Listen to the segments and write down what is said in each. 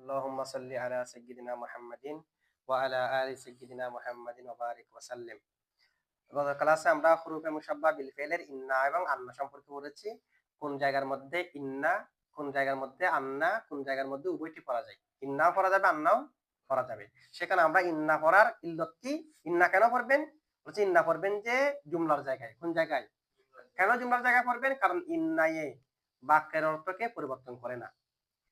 আল্লাহুম্মা সাল্লি আলা সাইয়্যিদিনা মুহাম্মাদিন ওয়া আলা আলি সাইয়্যিদিনা মুহাম্মাদিন ওয়া বারিক ওয়া সাল্লিম। গত ক্লাসে আমরা হুরুফে মুশাব্বাহ বিল ফেলের ইন্না এবং আন্না সম্পর্কে পড়েছি। কোন জায়গার মধ্যে ইন্না, কোন জায়গার মধ্যে আন্না, কোন জায়গার মধ্যে উভয়টি পড়া যায়। ইন্নাও পড়া যাবে, আন্নাও পড়া যাবে। সেখানে আমরা ইন্না পড়ার ইল্লত কি? ইন্না কেন পড়বেন? বলছি ইন্না পড়বেন যে জুমলার জায়গায়। কোন জায়গায়? কেন জুমলার জায়গায় পড়বেন? কারণ ইন্নায়ে বাক্যের অর্থকে পরিবর্তন করে না।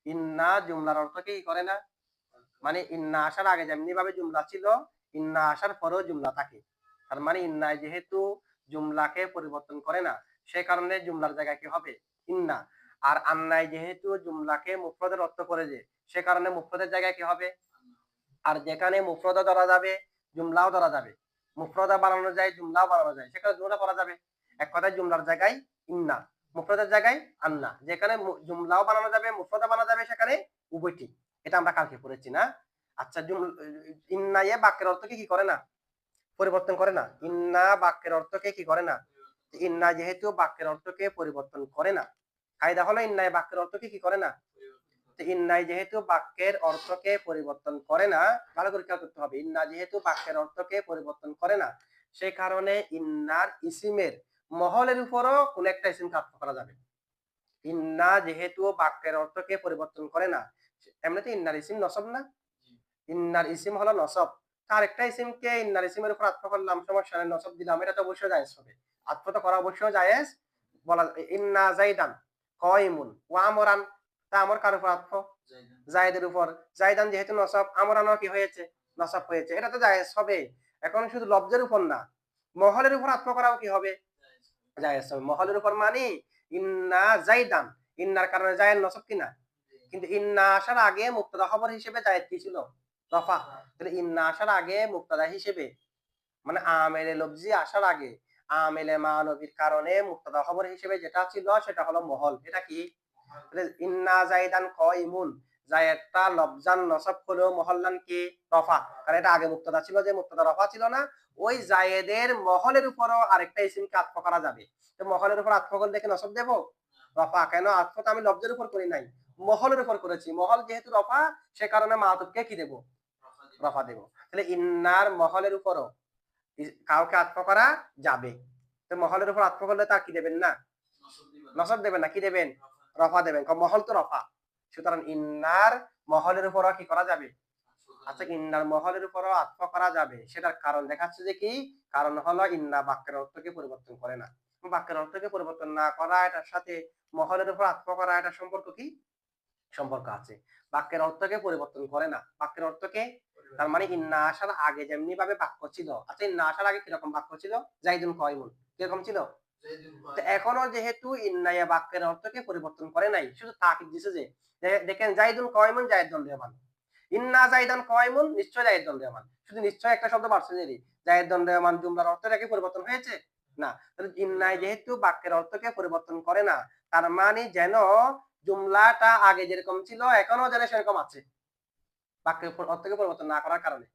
ইন্না জুমলার অর্থকে কি করে না? মানে ইন্না আসার আগে যেমনি ভাবে জুমলা ছিল, ইন্না আসার পরেও জুমলা থাকে। তার মানে ইন্নায় যেহেতু জুমলাকে পরিবর্তন করে না, সে কারণে জুমলার জায়গায় কি হবে? ইন্না। আর আন্নায় যেহেতু জুমলাকে মুফরদের অর্থ করে যে, সে কারণে মুফরদের জায়গায় কি হবে? আর যেখানে মুফরদা ধরা যাবে, জুমলাও ধরা যাবে। মুফরদা বানানো যায়, জুমলাও বানানো যায়। সেখানে জুমলা পড়া যাবে। এক কথায় জুমলার জায়গায় ইন্না, মুফরদের জায়গায় আন্না। যেখানে জুমলাও বানানো যাবে, মুফরদা বানানো যাবে, সেখানে উভয়টি। এটা আমরা কালকে পড়েছি না? আচ্ছা, ইন্না এ বাক্যের অর্থকে কি করে না? পরিবর্তন করে না। ইন্না বাক্যের অর্থকে কি করে না? ইন্না যেহেতু বাক্যের অর্থকে পরিবর্তন করে না, কায়দা হলো ইন্না এ বাক্যের অর্থকে কি করে না? ইন্নাই যেহেতু বাক্যের অর্থকে পরিবর্তন করে না, ভালো করে খেয়াল করতে হবে। ইন্না যেহেতু বাক্যের অর্থকে পরিবর্তন করে না, সেই কারণে ইন্নার ইসিমের মহলের উপরও কোন একটা ইসিম আতফ করা যাবে। ইন্না যেহেতু বাক্যের অর্থকে পরিবর্তন করে না, এমনিতে ইন্নার ইসিম নসব না? ইন্নার ইসিম হলো নসব। তার একটা ইসিমকে ইন্নার ইসিমের উপর আতফ করলাম, সমস্যা নেই, নসব দিলাম, এটা তো অবশ্যই জায়েজ হবে। আতফ তো করা অবশ্যই জায়েজ। বলা ইন্না যাইদান কায়িমুন ওয়া আমরান, তা আমর কার উপর আতফ? জায়েদের উপর। জাইদান যেহেতু নসব, আমরানও কি হয়েছে? নসব হয়েছে। এটা তো জায়েজ হবে। এখন শুধু লফজের উপর না, মহলের উপর আতফ করাও কি হবে? জায়েজ হবে। মহলের উপর মানে ইন্না জাইদান, ইন্নার কারণে জায়েদ নসব কিনা? কিন্তু ইন্না আসার আগে মুক্তাদা খবর হিসেবে জায়েদ কি ছিল? রফা। তাহলে ইন্না আসার আগে মুক্তাদা হিসেবে, মানে আমেলে লফজি আসার আগে আমেলে মানবীর কারণে মুক্তাদা খবর হিসেবে যেটা ছিল সেটা হলো মহল। এটা কি? ইন্না জাইদান কায়িমুন, জায়েদটা লফজান নসব হলেও মহল্লান কি? রফা। কারণ এটা আগে মুক্তাদা ছিল, যে মুক্তাদা রফা ছিল না, ওই জায়েদের মহলের উপরও আরেকটা ইসিমকে আতফ করা যাবে। তো মহলের উপর আতফ করলে কি নসব দেব? রফা। কেন? আতফ তো আমি লফজের উপর করি নাই, মহলের উপর করেছি। মহল যেহেতু রফা, সে কারণে মাতুবকে কি দেব? রফা দেব। তাহলে ইন্নার মহলের উপরও কাউকে আতফ করা যাবে। তো মহলের উপর আতফ করলে তা কি দেবেন না? নসব দেবেন না, কি দেবেন? রফা দেবেন। মহল তো রফা, সুতরাং ইন্নার মহলের উপরও কি করা যাবে? আচ্ছা, ইন্নার মহলের উপরও আতফ করা যাবে। সেটার কারণ দেখাচ্ছে যে কি? কারণ হলো ইন্না বাক্যের অর্থকে পরিবর্তন করে না। বাক্যের অর্থকে পরিবর্তন না করা, এটার সাথে মহলের উপর আতফ করা, এটা সম্পর্ক কি? সম্পর্ক আছে। বাক্যের অর্থকে পরিবর্তন করে না। বাক্যের অর্থকে, তার মানে ইন্না আসার আগে যেমনি ভাবে বাক্য ছিল, আচ্ছা ইন্না আসার আগে কিরকম বাক্য ছিল? জাইদুন কায়িমুন, কিরকম ছিল? তো এখনো যেহেতু ইন্নায়া বাক্যের অর্থকে পরিবর্তন করে নাই, শুধু তাকিদ দিছে যে দেখেন জাইদুন কায়িমুন, জায়েদ দণ্ডায়মান। ইন্না জাইদান কায়িমুন, নিশ্চয় জায়েদ দণ্ডায়মান। শুধু নিশ্চয় একটা শব্দ বাড়ছে, যে জায়েদ দণ্ডায়মান জুমলার অর্থটা কি পরিবর্তন হয়েছে? না। তাহলে ইন্নায় যেহেতু বাক্যের অর্থকে পরিবর্তন করে না, তার মানে যেন জুমলাটা আগে যেরকম ছিল এখনো যেন সেরকম আছে, বাক্যের অর্থকে পরিবর্তন না করার কারণে।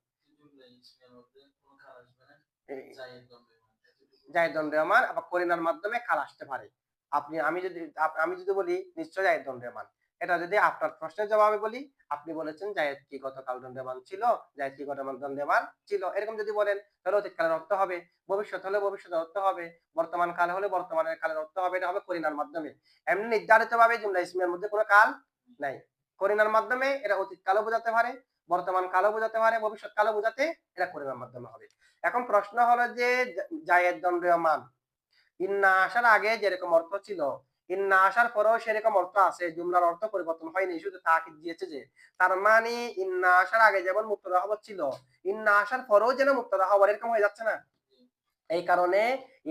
জায়েদ দণ্ডায়মান, আবার করিনার মাধ্যমে কাল আসতে পারে। আমি যদি বলি নিশ্চয় জায়েদ দণ্ডায়মান, এটা যদি আপনার প্রশ্নের জবাবে বলি, আপনি বলেছেন জায়েদ কি গতকাল দণ্ডায়মান ছিল, জায়েদ কি গতকাল দণ্ডায়মান ছিল, এরকম যদি বলেন তাহলে অতীত কালের অর্থ হবে, ভবিষ্যৎ হলে ভবিষ্যতের অর্থ হবে, বর্তমান কাল হলে বর্তমানের কালের অর্থ হবে। এটা হবে করিনার মাধ্যমে। এমনি নির্ধারিত ভাবে জুমলা ইসমের মধ্যে কোনো কাল নাই। করিনার মাধ্যমে এটা অতীত কালও বোঝাতে পারে, বর্তমান কালও বোঝাতে পারে, ভবিষ্যৎ কালও বোঝাতে এটা করিনার মাধ্যমে হবে। এখন প্রশ্ন হলো যে জায়েদ দণ্ডায়মান ইন্না আসার আগে যেরকম অর্থ ছিল, ইন্না আসার পরেও সেরকম অর্থ আছে, জুমলার অর্থ পরিবর্তন হয়নি, শুধু তাকিদ দিয়েছে যে, তার মানে ইন্না আসার আগে যেমন মুক্তাদা খবর ছিল, ইন্না আসার পরেও যেন মুক্তাদা খবর, এরকম হয়ে যাচ্ছে না? এই কারণে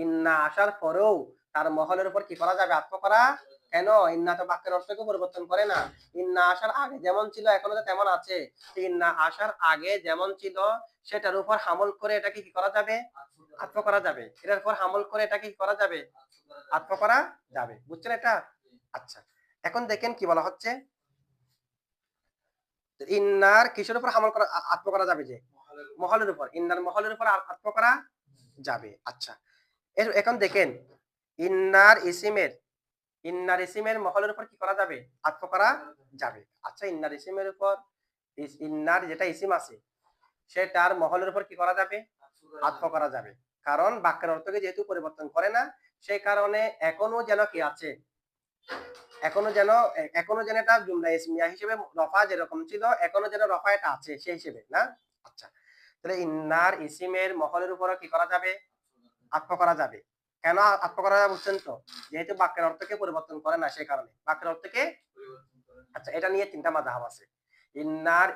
ইন্না আসার পরেও তার মহলের উপর কি করা যাবে? আতফ করা। কেন? ইন্না তো বাক্যের অর্থকে পরিবর্তন করে না। ইন্না আসার আগে যেমন ছিল এখনো তো তেমন আছে। ইন্না আসার আগে যেমন ছিল সেটার উপর হামল করে এটাকে কি করা যাবে? আতফ করা যাবে। এটার উপর হামল করে এটাকে কি করা যাবে? আতফ করা যাবে। বুঝছেন এটা? আচ্ছা, এখন দেখেন কি বলা হচ্ছে। ইন্নার কিসের উপর হামল করা, আতফ করা যাবে? যে মহলের উপর। ইন্নার মহলের উপর আতফ করা যাবে। আচ্ছা, এখন দেখেন ইন্নার ইসিমের ইন্নার ইসিমের মহলের উপর কি করা যাবে? আতফ করা যাবে। আচ্ছা, ইন্নার ইসিমের উপর ইন্নার যেটা ইসিম আছে সেটার মহলের উপর কি করা যাবে? আতফ করা যাবে। কারণ বাক্যের অর্থকে যেহেতু পরিবর্তন করে না, সেই কারণে এখনো যেন কি আছে, এখনো যেন এটা জুমলা ইসমিয়া হিসেবে রফা যেরকম ছিল, এখনো যেন রফা এটা আছে সেই হিসেবে না। আচ্ছা, তাহলে ইন্নার ইসিমের মহলের উপর কি করা যাবে? আতফ করা যাবে। কেন আতফ করা যাবে বুঝছেন তো? যেহেতু বাক্যের অর্থকে পরিবর্তন করে না, সেই কারণে বাক্যের অর্থকে। আচ্ছা, এটা নিয়ে তিনটা মাযহাব আছে। ইন্নার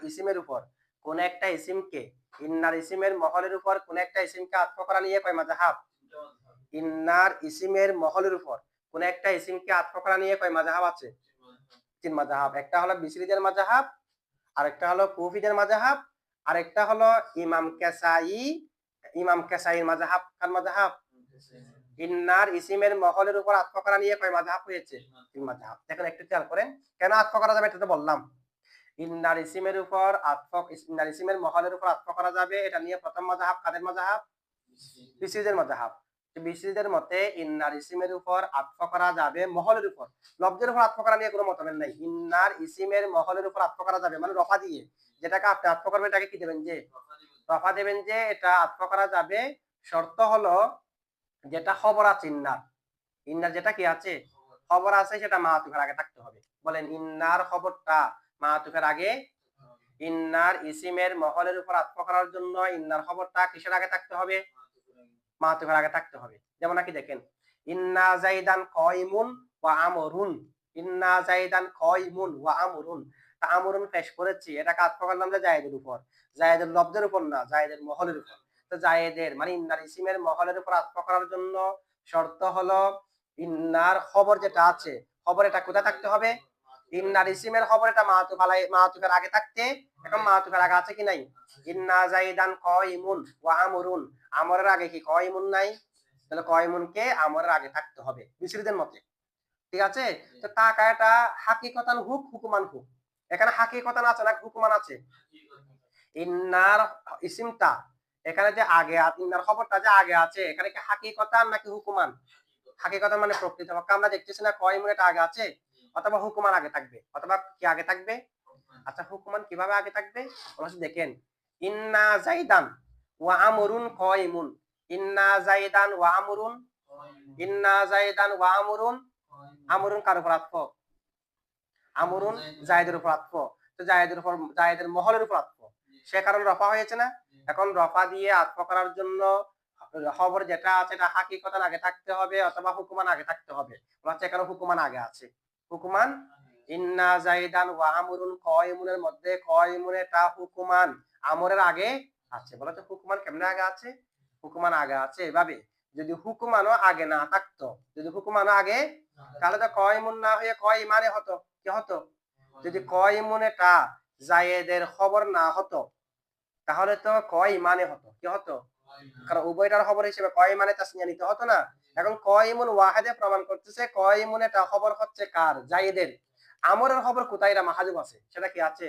ইসিমের উপর কোন একটা ইসিমকে, ইন্নার ইসিমের মহলের উপর কোন একটা ইসিমকে আতফ করা নিয়ে কয় মাযহাব? ইন্নার ইসিমের মহলের উপর কোন একটা ইসিমকে আতফ করা নিয়ে কয় মাযহাব আছে? তিন মাযহাব। একটা হলো বিসরিদের মাযহাব, আরেকটা হলো কুফিদের মাযহাব, আরেকটা হলো ইমাম কাসাইর মাযহাব। কার মাযহাব? ইন্নার ইসিমের মহলের উপর আতফ করা নিয়ে কয় মাযহাব হয়েছে? তিন মাযহাব। দেখেন একটু খেয়াল করেন, কেন আতফ করা যাবে এটা তো বললাম। ইন্নার ইসিমের উপর ইন্নার ইসিমের মহলের উপর আতফ করা যাবে, এটা নিয়ে প্রথম মাযহাব কাদের মাযহাব? বিসরিদের মাযহাব। বিসরিদের মতে ইন্নার ইসিমের উপর আতফ করা যাবে মহলের উপর, লফজের উপর আতফ করা নিয়ে কোনো মতভেদ নাই। ইন্নার ইসিমের মহলের উপর আতফ করা যাবে মানে রফা দিয়ে, যেটাকে আপনি আতফ করবেন এটাকে কি দেবেন? যে রফা দেবেন, যে এটা আতফ করা যাবে। শর্ত হলো যেটা খবর আছে ইন্নার, ইন্নার যেটা কি আছে খবর আছে সেটা মাআতুফের আগে থাকতে হবে। বলেন ইন্নার খবরটা মাআতুফের আগে। ইন্নার ইসিমের মহলের উপর আতফ করার জন্য ইন্নার খবরটা কিসের আগে থাকতে হবে? মাআতুফের আগে থাকতে হবে। যেমন নাকি দেখেন, ইন্না যাইদান কায়িমুন ওয়া আমরুন, ইন্না যাইদান কায়িমুন ওয়া আমরুন। তা আমরুন পেশ করেছি, এটাকে আতফ করলাম যে জায়েদের উপর, জায়েদের লফজের উপর না, জায়েদের মহলের উপর। তো জায়েদের মানে ইন্নার ইসিমের মহলের উপর আতফ করার জন্য শর্ত হলো ইন্নার খবর যেটা আছে, খবর এটা কোথায় থাকতে হবে? ইন্নার ইসিমের খবর এটা মাআতুফের আগে থাকতে। এখন মাআতুফের আগে আছে কি নাই? ইন্না যাইদান কায়িমুন ওয়া আমরুন, আমরের আগে কি কায়িমুন নাই? তাহলে কায়িমুনকে আমরের আগে থাকতে হবে বিসরিদের মতে। ঠিক আছে? তো তাকায়াটা হাকিকতান হুক হুকুমান হুক, এখানে হাকিকতান আছে না হুকুমান আছে? ইন্নার ইসিমটা এখানে যে আগে, ইন্নার খবরটা যে আগে আছে, এখানে কি হাকিকতান নাকি হুকুমান? হাকিকতান মানে প্রকৃতপক্ষে আমরা দেখতেছি না কায়িমুন এটা আগে আছে, অথবা হুকুমান আগে থাকবে, অথবা কি আগে থাকবে? আচ্ছা, হুকুমান কিভাবে আগে থাকবে? অবশ্যই দেখেন, ইন্না যাইদান ওয়া আমরুন কায়িমুন, ইন্না যাইদান ওয়া আমরুন, ইন্না যাইদান ওয়া আমরুন। আমরুন কার উপর আতফ? আমরুন জায়েদের উপর আতফ। তো জায়েদের উপর, জায়েদের মহলের উপর আতফ, সে কারণে রফা হয়েছে না। এখন রফা দিয়ে আতফ করার জন্য খবর যেটা আছে এটা হাকিকতান আগে থাকতে হবে অথবা হুকুমান আগে থাকতে হবে। বলছে এখানে হুকুমান আগে আছে। হুকুমান, ইন্না যাইদান ওয়া আমরুন কায়িমুনের মধ্যে কায়িমুনেটা হুকুমান আমরের আগে আছে। বলছে হুকুমান কেমনে আগে আছে? হুকুমান আগে আছে এভাবে, যদি হুকুমানও আগে না থাকতো, যদি হুকুমানও আগে, তাহলে তো কায়িমুন না হয়ে কায়িমানে হতো। কি হতো? যদি কায়িমুনেটা জায়েদের খবর না হতো, তাহলে তো কায়িমানে হতো। কি হতো? কারণ উভয়টার খবর হিসেবে কায়িমানে তাসনিয়া নিতে হতো না। এখন কায়িমুন ওয়াহিদে প্রমাণ করতেছে কায়িমুনেটা খবর হচ্ছে কার? জায়েদের। আমরের খবর কোথায়? এটা মাহজুব আছে, সেটা কি আছে?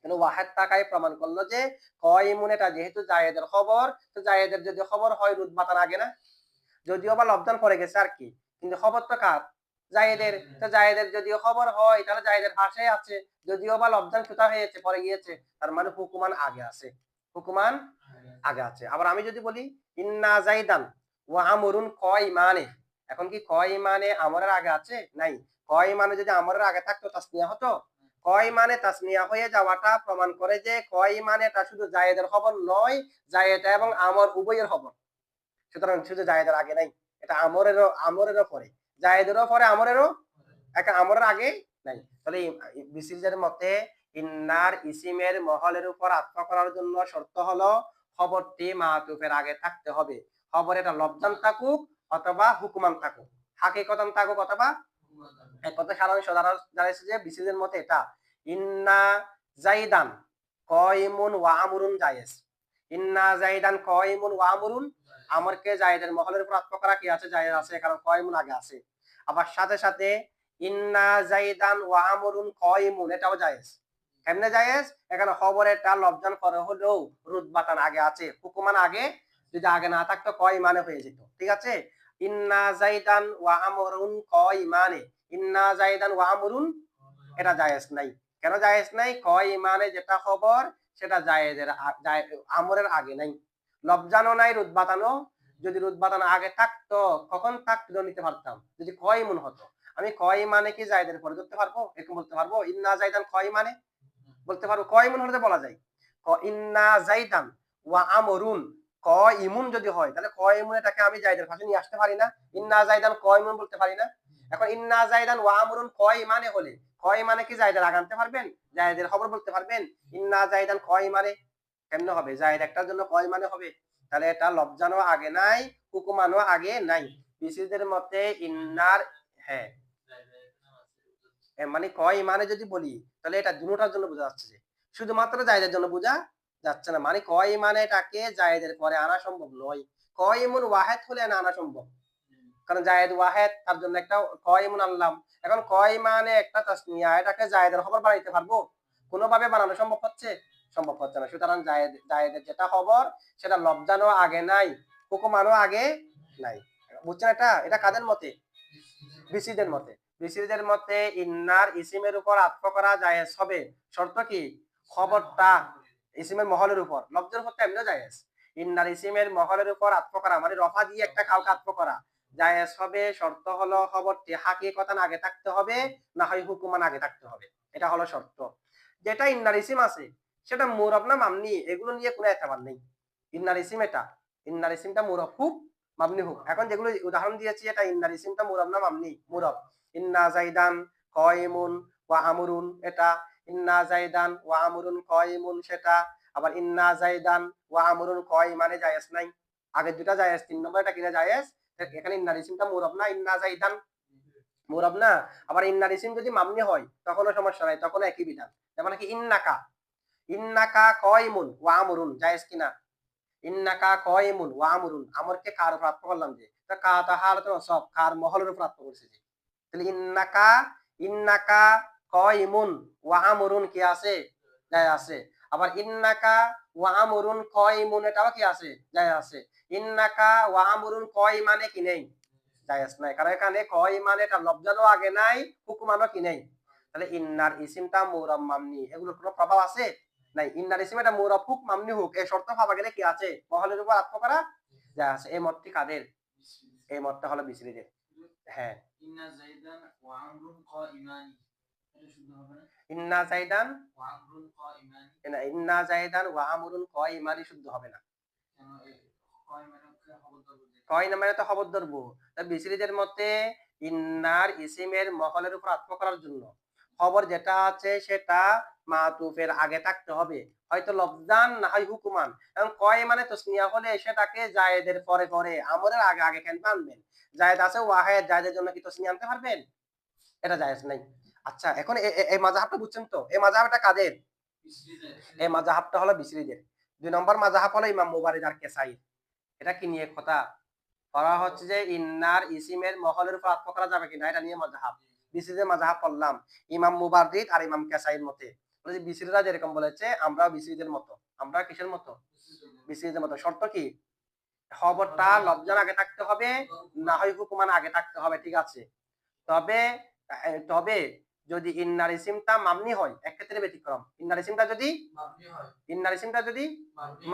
কিন্তু ওয়াহিদ তাকাই প্রমাণ করলো যে কায়িমুন এটা যেহেতু জায়েদের খবর, তো জায়েদের যদি খবর হয় রুতবাতান আগে না, যদিও বা লবদান পড়ে গেছে আর কি, কিন্তু খবর তো কার? জায়েদের। তো জায়েদের যদিও খবর হয় তাহলে জায়েদের ভাষায় আছে, যদিও বা লবদান কোথা হয়েছে পড়ে গিয়েছে, তার মানে হুকুমান আগে আছে, হুকুমান আগে আছে। আবার আমি যদি বলি ইন্না যাইদান ওয়া আমরুন কায়িমানে, এখন কি কায়িমানে আমরের আগে আছে? নাই। কায়িমানে যদি আমরের আগে থাকতো তাসনিয়া হতো। কায়িমানে তাসনিয়া হয়ে যাওয়াটা প্রমাণ করে যে কায়িমানেটা শুধু জায়েদের খবর নয়, জায়েদ এবং আমর উভয়ের খবর। সুতরাং শুধু জায়েদের আগে নাই, এটা আমরেরও পরে, জায়েদেরও পরে, আমরেরও, একটা আমরের আগে নাই। তাহলে বিসিজের মতে ইন্নার ইসিমের মহলের উপর আতফ করার জন্য শর্ত হলো খবরটি মাতুফের আগে থাকতে হবে। খবর এটা লফজান থাকুক অথবা হুকুমান থাকুক, হাকিকতান থাকুক অথবা। এক কথা সাধারণ জানাইছে যে বিসিজের মতে এটা ইন্না যাইদান কায়িমুন ওয়া আমরুন জায়েজ, ইন্না যাইদান কায়িমুন ওয়া আমরুন, আমরকে জায়েদের মহলের উপর আতফ করা কি আছে? জায়েজ আছে, কারণ কায়িমুন আগে আছে। আবার সাথে সাথে ইন্না যাইদান ওয়া আমরুন কায়িমুন, এটাও জায়েজ। কেমনে জায়েজ? এখানে খবরেরটা লফজান পরে হলেও রুতবাতান আগে আছে, হুকুমান আগে যদি আগে না থাকতো কায়িমানে হয়ে যেত। ঠিক আছে? ইন্না জাইদান ওয়া আমরুন কাইমানে, ইন্না জাইদান ওয়া আমরুন এটা জায়েজ নাই। কেন জায়েজ নাই? কাইমানে যেটা খবর সেটা জায়েজের আমরের আগে নাই, লবজানো নাই, রুদ বাতানো। যদি রুদ বাতানো আগে থাকতো কখন থাকতো নিতে পারতাম, যদি কাইমুন হতো। আমি কাইমানে কি জায়েদের পরে ধরতে পারবো? এরকম বলতে পারবো ইন্না জাইদান কাইমানে বলতে পারবো, কাইমুন হলে বলা যায়। ইন্না জাইদান ওয়া আমরুন কাইমুন যদি হয় তাহলে কাইমুন এটাকে আমি জায়েদের পাশে নিয়ে আসতে পারি না, ইন্না জাইদান কাইমুন বলতে পারি না। এখন ইন্না জাইদান ওয়া আমরুন কাইমানে হলে কাইমানে কি জায়েদের আগে আনতে পারবেন? জায়েদের খবর বলতে পারবেন? ইন্না জাইদান কাইমানে কেমনে হবে? জায়েদ একটার জন্য কাইমানে হবে, তাহলে এটা লবজানো আগে নাই, হুকুমানো আগে নাই। বিসিদের মতে ইন্নার, হ্যাঁ মানে কাইমানে যদি বলি তাহলে এটা দুটোটার জন্য বোঝা যাচ্ছে যে শুধুমাত্র জায়েদের জন্য বোঝা যাচ্ছে না, মানে কাইমানে এটাকে জায়েদের পরে আনা সম্ভব নয়। কাইমুন ওয়াহিদ হলে আনা সম্ভব, কারণ জায়েদ ওয়াহিদ, তার জন্য একটা কাইমুন আনলাম। এখন কাইমানে একটা তাসনিয়া, এটাকে জায়েদের খবর বানাইতে পারবো? কোনোভাবে বানানো সম্ভব হচ্ছে? সম্ভব হচ্ছে না। সুতরাং জায়েদের যেটা খবর সেটা লবজানো আগে নাই, হুকুমানো আগে নাই। বুঝছেন? এটা কাদের মতে? বিসিদের মতে। বিসিদের মতে ইন্নার ইসিমের উপর আত্ম করা জায়েজ হবে, শর্ত কি? খবরটা ইসিমের মহলের উপর, লফজের উপর এমনিও জায়েজ। ইন্নার ইসিমের মহলের উপর আত্ম করা মানে রফা দিয়ে একটা কাউকে আত্ম করা জায়েজ হবে, শর্ত হলো খবরটি হাকিকতান আগে থাকতে হবে, না হয় হুকুমান আগে থাকতে হবে। এটা হলো শর্ত। যেটা ইন্নার ইসিম আছে সেটা মুরব না মামনি, এগুলো নিয়ে কোনো এতবার নেই। ইন্নার ইসিম এটা, ইন্নার ইসিমটা মুরব হোক মামনি হোক। এখন যেগুলো উদাহরণ দিয়েছি এটা ইন্নার ইসিমটা মুরব না মামনি? মুরব। ইন্না জাইদান কাইমুন ওয়া আমরুন এটা, ইন্না জাইদান ওয়া আমরুন কাইমুন সেটা, আবার ইন্না জাইদান ওয়া আমরুন কাইমানে জায়েজ নাই। আগের দুটা জায়েজ, তিন নম্বর এটা কিনা জায়েজ। এখানে ইন্নার ইসিমটা মুরব না, ইন্না জাইদান মুরব না। আবার ইন্নার ইসিম যদি মামনি হয় তখনও সমস্যা নাই, তখন একই বিধান। যেমন কি ইন্নাকা, ইন্নাকা কাইমুন ওয়া আমরুন জায়েজ কিনা? ইন্নাকা কাইমুন ওয়া আমরুন, আমরকে কার উপর আত্ম করলাম যে, তা কা তাহালাত সব কার মহলের উপর আত্ম করছে যে, তাহলে ইন্নাকা, ইন্নাকা কাইমুন ওয়া আমরুন কি আছে? যায় আছে। আবার ইন্নাকা ওয়া আমরুন কাইমুন এটাও কি আছে? যায় আছে। ইন্নাকা ওয়া আমরুন কাইমানে কি নেই? জায়েজ নাই, কারণ এখানে কাইমানে এটা লফজানো আগে নাই, হুকুমানো কি নেই। তাহলে ইন্নার ইসিমটা মুরাব মামনি, এগুলোর কোনো প্রভাব আছে? নাই। ইন্নার ইসিম এটা মুরাব হুক মামনি হুক, এই শর্ত পাওয়া গেলে কি আছে? মহলের উপর আত্ম করা যা আছে। এই মতটি কাদের? এই মতটা হলো বিসরিদের। হ্যাঁ, ইন্না জাইদান ওয়া আমরুন কাইমানি, এটা শুদ্ধ হবে না? ইন্না জাইদান ওয়া আমরুন কাইমানি, না, ইন্না জাইদান ওয়া আমরুন কাইমানি শুদ্ধ হবে না। কেন? কাইমানে তো খবর ধরবো। বিসরিদের মতে ইন্নার ইসিমের মহলের উপর আত্ম করার জন্য খবর যেটা আছে সেটা মাতুফের আগে থাকতে হবে, হয়তো লফজান না হয় হুকুমান। এবং কয় মানে তসনিয়া হলে সেটাকে জায়েদের পরে পরে, আমরের আগে আগে কেন আনবেন? জায়েদ আছে ওয়াহেদ, জায়েদের জন্য কি তসনিয়া আনতে পারবেন? এটা জায়েজ নাই। আচ্ছা, এখন এই মাযহাবটা বুঝছেন তো? এই মাযহাবটা কাদের? এই মাযহাবটা হলো বিসরিদের। 2 নম্বর মাযহাব হলো ইমাম মুবারিদ আর কেসাই। এটা কি নিয়ে কথা করা হচ্ছে যে ইন্নার ইসিমের মহলের উপর আত্ম করা যাবে কিনা, এটা নিয়ে মাযহাব। বিসরিদের মাযহাব পড়লাম ইমাম মুবারিদ আর ইমাম কেসাইর মতে। বলে বিসরিরা যেরকম বলেছে আমরা বিসরিদের মতো। আমরা কিসের মতো? বিসরিদের মতো। শর্ত কি? খবরটা লফজান আগে থাকতে হবে, না হয় হুকুমান আগে থাকতে হবে, ঠিক আছে। তবে তবে যদি ইন্নার ইসিমটা মাবনি হয়, এক ক্ষেত্রে ব্যতিক্রম। ইন্নার ইসিমটা যদি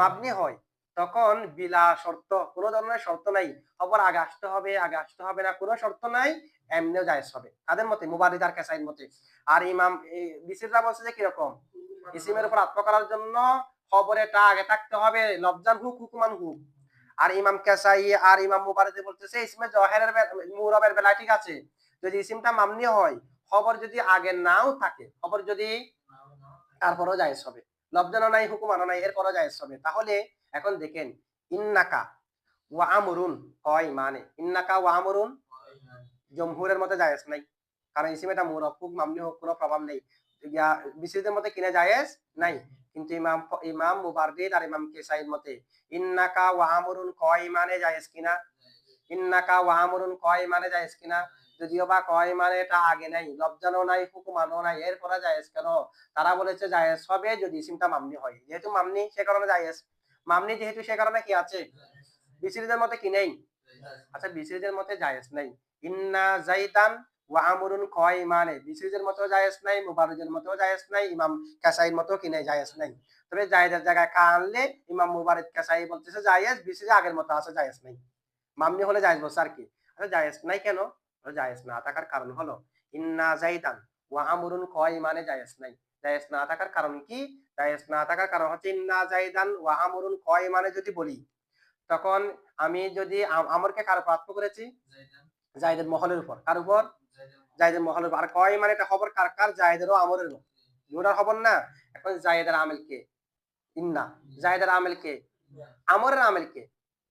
মাবনি হয় তখন বিলা শর্ত, কোনো ধরনের শর্ত নাই, খবর আগে আসতে হবে আগে আসতে হবে না, কোনো শর্ত নাই, এমনিও জায়েজ হবে। তাদের মতে, মুবারিদ আর কেসাইর মতে। আর ইমাম বিসিররা বলছে যে কিরকম, ইসিমের উপর আত্ম করার জন্য খবরেটা আগে থাকতে হবে, লফজান হুক হুকুমান হুক। আর ইমাম কেসাই আর ইমাম মুবারিদ বলতেছে ইসমে জহেরের মুরবের বেলায় ঠিক আছে, যদি ইসিমটা মামনি হয়, খবর যদি আগে নাও থাকে, খবর যদি তারপরও জায়েজ হবে, লফজানো নাই হুকুমানো নাই, এরপরও জায়েজ হবে। তাহলে এখন দেখেন, ইন্নাকা ওয়া আমরুন কাইমানে, ইন্নাকা ওয়া আমরুন জমহুরের মতে জায়েজ নাই, কারণ ইসিম এটা মুরব হুক মামনি হোক কোনো প্রভাব নেই। বিসরিদের মতে কিনা জায়েজ নাই। কিন্তু ইমাম মুবাররিদ আর ইমাম কিসাইর মতে ইন্নাকা ওয়া আমরুন কাইমানে জায়েজ কিনা, ইন্নাকা ওয়া আমরুন কাইমানে জায়েজ কিনা। যদিও বা কাইমানে এটা আগে নাই, লফজানো নাই, হুকুমানো নাই, এরপরে জায়েজ কেন? তারা বলেছে জায়েজ হবে যদি ইসিমটা মামনি হয়, যেহেতু মামনি সে কারণে জায়েজ। মামনি যেহেতু সে কারণে কি আছে? বিসরিদের মতে কি নেই? আচ্ছা বি সিরিজের মতে জায়েজ নাই। ইন্না যাইদান ওয়া আমরুন কায়মানে বি সিরিজের মতেও জায়েজ নাই, মুবাররিজের মতেও জায়েজ নাই, ইমাম কাসাইর মতেও কি নাই, জায়েজ নাই। তবে জায়েজের জায়গায় কা আনলে ইমাম মুবাররিদ কাসাই বলতেছে জায়েজ, বি সিরিজে আগের মতো আছে, জায়েজ নাই। মামনি হলে জায়েজ বলছে আর কি। আচ্ছা জায়েজ নাই কেন? জায়েজ না থাকার কারণ হলো ইন্না যাইদান ওয়া আমরুন কায়মানে জায়েজ নাই। জায়েজ না থাকার কারণ কি? জায়েজ না থাকার কারণ হচ্ছে ইন্না যাইদান ওয়া আমরুন কায়মানে যদি বলি, তখন আমি যদি আমরকে কার উপর আত্ম করেছি? জায়দের মহলের উপর। কার উপর? জায়দের মহলের উপর। আর কয় মানে এটা খবর কার কার? জায়দেরও আমরেরও। দুটার খবর না। এখন জায়দের আমেল কে? ইন্না। জায়দের আমেল কে? আমরের আমেল কে?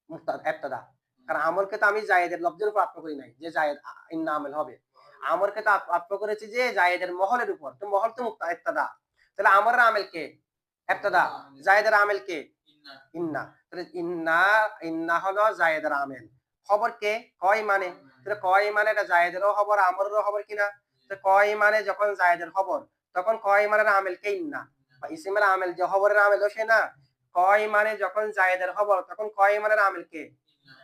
ইবতিদা। কারণ আমরকে তো আমি জায়েদের লফজের উপর আত্ম করি নাই যে জায়েদ ইন্না আমেল হবে। আমরকে তো আত্ম করেছি যে জায়েদের মহলের উপর। তো মহল তো ইবতিদা। তাহলে আমরের আমেল কে? ইবতিদা। জায়েদের আমেল কে? ইন্না। তাহলে ইন্না, ইন্না হলো জায়েদের আমেল। খবর কে? কয় মানে। তাহলে কয় মানে এটা জায়েদেরও খবর আমরেরও খবর কিনা? তো কয় মানে যখন জায়েদের খবর, তখন কয় মানের আমেল কে? ইন্না। বা ইসিমের আমেল যে খবরের আমেল সে না। কয় মানে যখন জায়েদের খবর, তখন কয় মানের আমেল কে?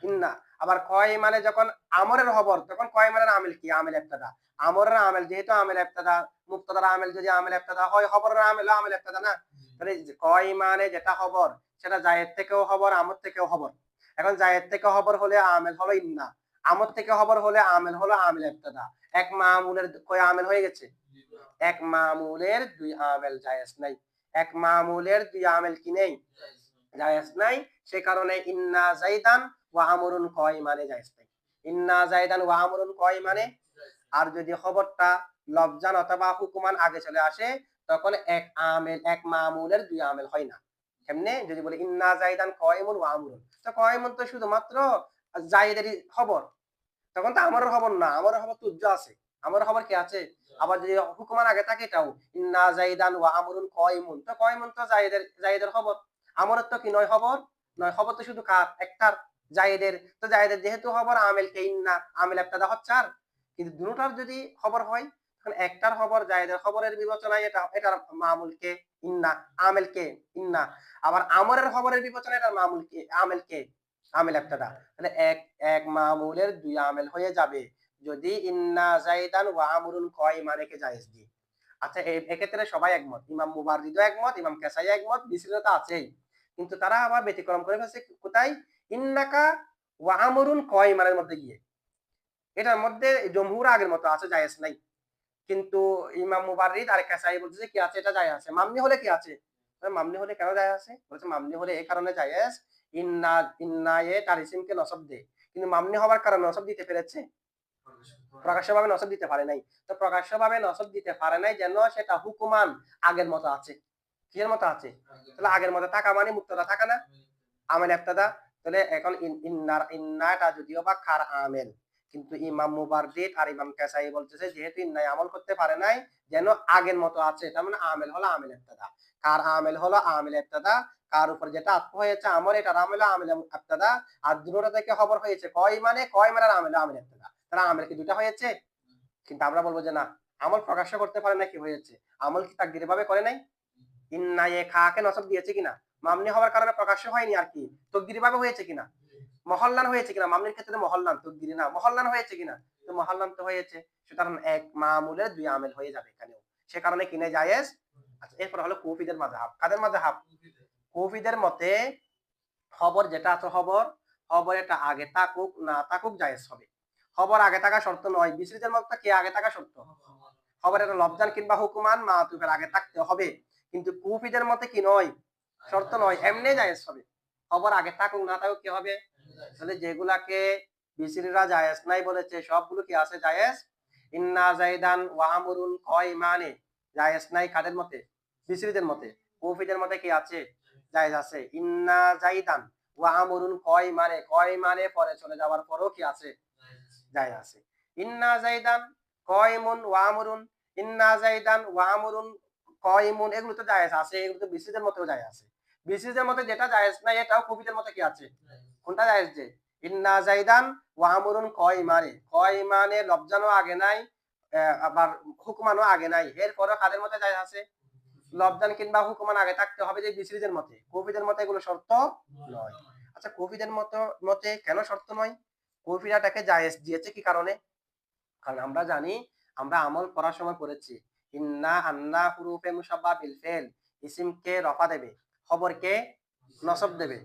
ইন্না। আবার কয় মানে যখন আমরের খবর, তখন কয় মানের আমেল কি? আমেল ইবতিদা। আমরের আমেল যেহেতু আমেল ইবতিদা, মুবতাদার আমেল যদি আমেল ইবতিদা হয়, খবরের আমেল আমেল ইবতিদা না। তাহলে কয় মানে যেটা খবর সেটা জায়েদ থেকেও খবর, আমর থেকেও খবর। এখন জায়েদ থেকে খবর হলে আমেল হলো ইন্না, আমর থেকে খবর হলে আমেল হলো আমেল ইবতিদা। এক মামুলের কয় আমেল হয়ে গেছে? এক মামুলের দুই আমেল, জায়েজ নাই। এক মামুলের দুই আমেল কি নেই? জায়েজ নাই। সে কারণে ইন্না যাইদান ওয়া আমরুন কায়মানে জায়েজ নাই। ইন্না যাইদান ওয়া আমরুন কায়মানে। আর যদি খবরটা লফজান অথবা হুকুমান আগে চলে আসে, তখন এক আমেল, এক মামুলের দুই আমেল হয় না। কেমনে? যদি বলে ইন্না যাইদান কায়মুন ওয়া আমরুন, তো কায়মুন তো শুধুমাত্র জায়েদেরই খবর, তখন তো আমারও খবর না, আমারও খবর তো উজ্জ্ব আছে, আমারও খবর কি আছে। আবার যদি হুকুমান আগে থাকে এটাও ইন্না যাইদান ওয়া আমরুন কায়মুন, তো কায়মুন তো জায়েদের, জায়েদের খবর। আমরের তো কি নয় খবর? নয় খবর তো শুধু কার? একটার, জায়েদের। তো জায়েদের যেহেতু খবর আমেল কে ইন্না, আমেল ইবতিদা হচ্ছে আর। কিন্তু দুটোটার যদি খবর হয়, তখন একটার খবর জায়েদের খবরের বিবেচনায় এটা, এটার মামুল কে? ইন্না। আমেল কে? ইন্না। আবার আমরের খবরের বিবেচনায় এটার মামুল কে? আমেল কে? আমেল ইবতিদা। তাহলে এক এক মামুলের দুই আমেল হয়ে যাবে যদি ইন্না যাইদান ওয়া আমরুন কায়মানে কে জায়েজ দি। আচ্ছা এক্ষেত্রে সবাই একমত, ইমাম মুবাররিদও একমত, ইমাম কাসাই একমত, বিসিরতা আছেই। কিন্তু তারা আবার ব্যতিক্রম করে ফেলছে কোথায়? ইন্নাকা ওয়া আমরুন কায়মানের মধ্যে গিয়ে। এটার মধ্যে জমহুর আগের মতো আছে, জায়েজ নাই। কিন্তু ইমাম মুবাররিদ আর কাসাই বলতেছে কি আছে, এটা জায়েজ আছে। মামনি হলে কি আছে? মামনি হলে কেন জায়েজ আছে? বলছে মামনি হলে এই কারণে জায়েজ, ইন্না, ইন্না এ তার ইসিমকে নসব দেয়, কিন্তু মামনি হওয়ার কারণে নসব দিতে পেরেছে? প্রকাশ্যভাবে নসব দিতে পারে নাই। তো প্রকাশ্যভাবে নসব দিতে পারে নাই যেন সেটা হুকুমান আগের মতো আছে। কিসের মতো আছে? তাহলে আগের মতো থাকা মানে মুক্তদা থাকা না, আমেল ইবতিদা। তাহলে এখন ইন্নার, ইন্নাটা যদিও বা কার আমেল, কিন্তু ইমাম মুবাররিদ আর ইমাম কাসাই বলতেছে যেহেতু ইন্নায় আমল করতে পারে নাই, যেন আগের মতো আছে, তার মানে আমেল হলো আমেল ইবতিদা। কার আমেল হলো আমেল ইবতিদা। কার উপর যেটা আত্ম হয়েছে আমল, এটার আমেল আমেল ইবতিদা। আর দুটোটা থেকে খবর হয়েছে কয় মানে, কয় মানে আমেল আমেল ইবতিদা। তাহলে আমেল কি দুটা হয়েছে? কিন্তু আমরা বলবো যে না, আমল প্রকাশ্য করতে পারে না, কি হয়েছে? আমল কি তাকদীর ভাবে করে নাই? ইন্না এ খাকে নসব দিয়েছে কিনা? মামনি হওয়ার কারণে প্রকাশ্য হয়নি আর কি, তকদিরি ভাবে হয়েছে কিনা? মহল্লান হয়েছে কিনা? মামনির ক্ষেত্রে মহল্লান, তকদিরি না, মহল্লান হয়েছে কিনা? তো মহল্লান তো হয়েছে, সুতরাং এক মামুলের দুই আমেল হয়ে যাবে এখানেও। সে কারণে কিনে জায়েজ। আচ্ছা এরপর হলো কুফিদের মাযহাব। কাদের মাযহাব? কুফিদের মতে খবর যেটা আছে, খবর, খবর এটা আগে থাকুক না থাকুক জায়েজ হবে। খবর আগে থাকা শর্ত নয়। বিসরিদের মতে কি আগে থাকা শর্ত? খবর এটা লফজান কিংবা হুকুমান মাতুফের আগে থাকতে হবে। কিন্তু কুফিদের মতে কি নয়? শর্ত নয়, এমনি জায়েজ হবে। খবর আগে থাকুক না থাকুক কি হবে? তাহলে যেগুলাকে বিসরিরা জায়েজ নাই বলেছে সবগুলো কি আছে? জায়েজ। ইন্না যাইদান ওয়া আমরুন কায়মানে জায়েজ নাই কাদের মতে? বিসরিদের মতে। কুফিদের মতে কি আছে? জায়েজ আছে। ইন্না যাইদান ওয়া আমরুন কায়মানে, কায়মানে পরে চলে যাওয়ার পরও কি আছে? জায়েজ আছে। ইন্না যাইদান কায়মুন ওয়া আমরুন, ইন্না যাইদান ওয়া আমরুন কায়মুন, এগুলো তো জায়েজ আছে, এগুলো তো বিসরিদের মতেও জায়েজ আছে। বিসরিদের মতে যেটা জায়েজ নাই এটাও কুফিদের মতে কি আছে? কোনটা জায়েজ? যে ইন্না যাইদান ওয়া আমরুন কায়মানে, কায়মানে লফজানও আগে নাই, আবার হুকমানও আগে নাই, এরপরে কাদের মতে জায়েজ আছে? লফজান কিংবা হুকমান আগে থাকতে হবে, যে বিসরিদের মতে। কুফিদের মতে এগুলো শর্ত নয়। আচ্ছা কুফিদের মতে কেন শর্ত নয়? কুফিরা এটাকে জায়েজ দিয়েছে কি কারণে? কারণ আমরা জানি, আমরা আমল পড়ার সময় পড়েছি, ইন্না আন্না হুরুফে মুসাব্বা বিল ফেল, ইসিমকে রফা দেবে, খবরকে নসব দেবে।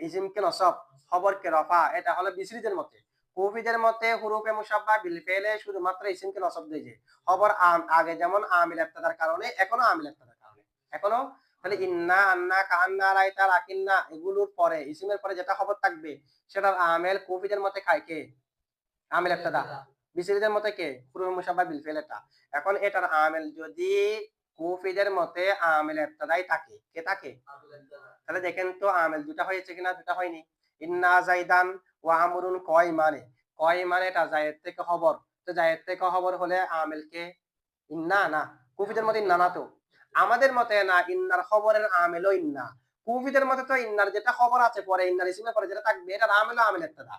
ইসিমকে নসব, খবরকে রফা, এটা হলো বিসরিদের মতে। কুফিদের মতে হুরুফে মুসাব্বা বিল ফেলে শুধুমাত্র ইসিমকে নসব দিয়েছে। খবর আগে যেমন আমিল ইবতাদার কারণে, এখনো আমিল ইবতাদার কারণে, এখনো। তাহলে ইন্না আন্না কান্না রাইতা রাকিন্না এগুলোর পরে ইসিমের পরে যেটা খবর থাকবে সেটার আমেল কুফিদের মতে খায় কে? আমিল ইবতাদা। বিসরিদের মতে কে? হুরুফে মুসাব্বা বিল ফেল এটা। এখন এটার আমেল যদি কুফিদের মতে আমিল ইবতাদাই থাকে, কে থাকে? তাহলে দেখেন তো আমেল দুটা হয়েছে কিনা? দুটা হয়নি। ইন্না জাইদান ওয়া আমরুন কয়মানে, কয়মানে এটা জায়েদ থেকে খবর, তো জায়েদ থেকে খবর হলে আমেল কে? ইন্না না, কুফিদের মতে ইন্না না তো। আমাদের মতে না, ইন্নার খবরের আমেলও ইন্না। কুফিদের মতে তো ইন্নার যেটা খবর আছে পরে, ইন্নার ইসমের পরে যেটা থাকবে এটার আমেলও আমেল ইবতাদা।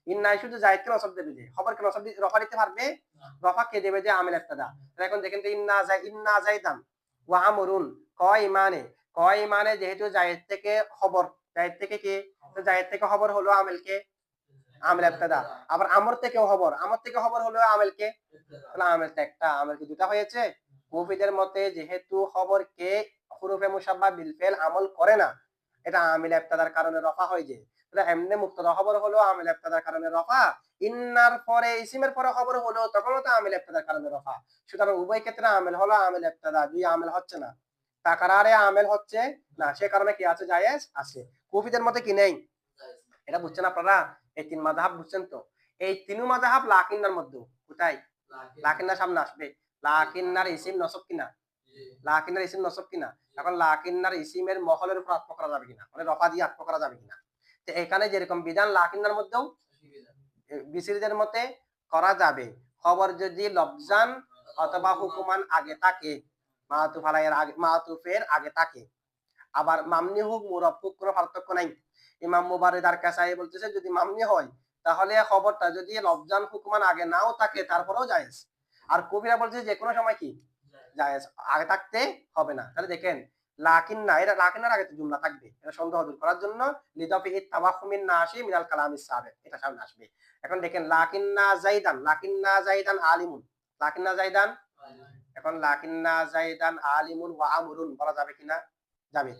ইন্নায় শুধু জায়েদকে নসব দেবে, যে খবরকে নসব রফা দিতে পারবে, রফা কে দেবে? যে আমেল ইবতাদা। এখন দেখেন তো ইন্না জাইদান ওয়া আমরুন কয়মানে, কয়মানে যেহেতু জায়েদ থেকে খবর, জায়েদ থেকে কে? তো জায়েদ থেকে খবর হলো আমেলকে? আমেল ইবতাদা। আবার আমর থেকেও খবর, আমর থেকে খবর হলো আমেলকে? তাহলে আমেলটা একটা, আমেল কি দুটা হয়েছে? কুফিদের মতে যেহেতু খবরকে হুরুফে মুসাব্বা বিল ফেল আমল করে না, এটা আমিল ইবতাদার কারণে রফা হয়ে যায়। তাহলে এমনি মুক্তদা খবর হলো আমিল ইবতাদার কারণে রফা, ইন্নার পরে ইসিমের পরে খবর হলো তখনও তো আমিল ইবতাদার কারণে রফা। সুতরাং উভয় ক্ষেত্রে আমেল হলো আমিল ইবতাদা, দুই আমেল হচ্ছে না, তাকরারে আমেল হচ্ছে না, সে কারণে কি আছে? জায়েজ আছে। কুফিদের মতে কি নেই? এটা বুঝছেন আপনারা? এই তিন মাযহাব বুঝছেন তো? এই তিন মাযহাব লাকিন্নার মধ্যে কোথায়? লাকিন্নার সামনে আসবে। লাকিন্নার ইসিম নসব কিনা? লাকিন্নার ইসিম নসব কিনা? এখন লাকিন্নার ইসিমের মহলের উপর আত্ম করা যাবে কিনা, মানে রফা দিয়ে আত্ম করা যাবে কিনা? তো এখানে যেরকম বিধান লাকিন্নার মধ্যেও বিসিরিদের মতে করা যাবে। খবর যদি লফজান অথবা হুকুমান আগে থাকে, মাতুফ আলাইয়ের আগে, মাতুফের আগে থাকে। আবার মামনি হোক মুরব হোক কোনো পার্থক্য নাই। ইমাম মুবাররিদ আর কাসাই বলতেছে যদি মামনি হয় তাহলে খবরটা যদি লফজান হুকুমান আগে নাও থাকে তারপরেও জায়েজ। আর কবিরা বলছে যে কোনো সময় কি জায়েজ, আগে থাকতে হবে না। তাহলে দেখেন লাকিন্না, এটা লাকিন্নার আগে তো জুমলা থাকবে, এটা সন্দেহ দূর করার জন্য লিদাফি তাওয়াখুমিন নাশি মিনাল কালামিস সাবিক, এটা সামনে আসবে। এখন দেখেন লাকিন্না জাইদান, লাকিন্না জাইদান আলিমুন, লাকিন্না জাইদান, এখন লাকিন্না জাইদান আলিমুন ওয়া আমরুন বলা যাবে কিনা? যাবে।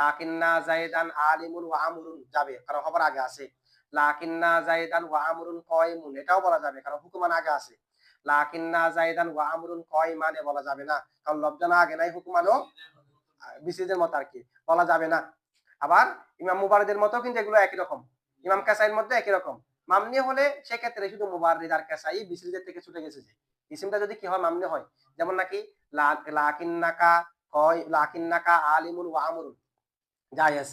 লাকিন্না জাইদান আলিমুন ওয়া আমরুন যাবে, কারণ খবর আগে আছে। লাকিন্না জাইদান ওয়া আমরুন কয়মুন এটাও বলা যাবে, কারণ হুকুমান আগে আছে। লাকিন্না জাইদান ওয়া আমরুন কয়মানে বলা যাবে না, কারণ লফজানা আগে নাই, হুকুমানও বিসিদের মত আর কি বলা যাবে না। আবার ইমাম মুবাররিদের মতো কিন্তু এগুলো একই রকম, ইমাম কাসাইর মধ্যে একই রকম। মামনি হলে সেক্ষেত্রে শুধু মুবাররিদ আর কাসাই বিসিদের থেকে ছুটে গেছে, যে ইসিমটা যদি কি হয় মামনি হয়, যেমন নাকি লাকিন্নাকা কয়, লাকিন্নাকা আলিমুন ওয়া আমরুন জায়েজ,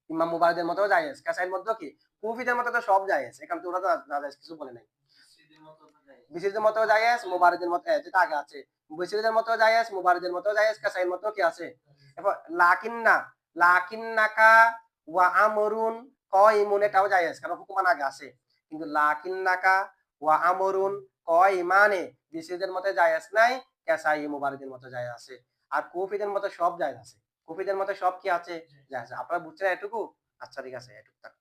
ইমাম মুবাররিদের মতো জায়েজ, কাসাইর মধ্যে কি, কুফিদের মতো তো সব জায়েজ, এখানে তো ওরা তো জায়েজ কিছু বলে নাই। বিসিদের মতো জায়েজ, মুবাররিদের মতো যেটা আগে আছে, বিসিদের মতো জায়েজ, মুবাররিদের মতো জায়েজ, কাসাইর মতো কি আছে। এরপর লাকিন্না, লাকিন্নাকা ওয়া আমরুন কয়মুন এটাও জায়েজ, কারণ হুকুমান আগে আছে। কিন্তু লাকিন্নাকা ওয়া আমরুন কয়মানে বিসিদের মতো জায়েজ নাই, কাসাই মুবাররিদের মতো জায়েজ আছে। আর কুফিদের মতো সব জায়েজ আছে, কুফিদের মতো সব কি আছে? জায়েজ। আপনারা বুঝছেন এটুকু? আচ্ছা ঠিক আছে, এটুকু থাক।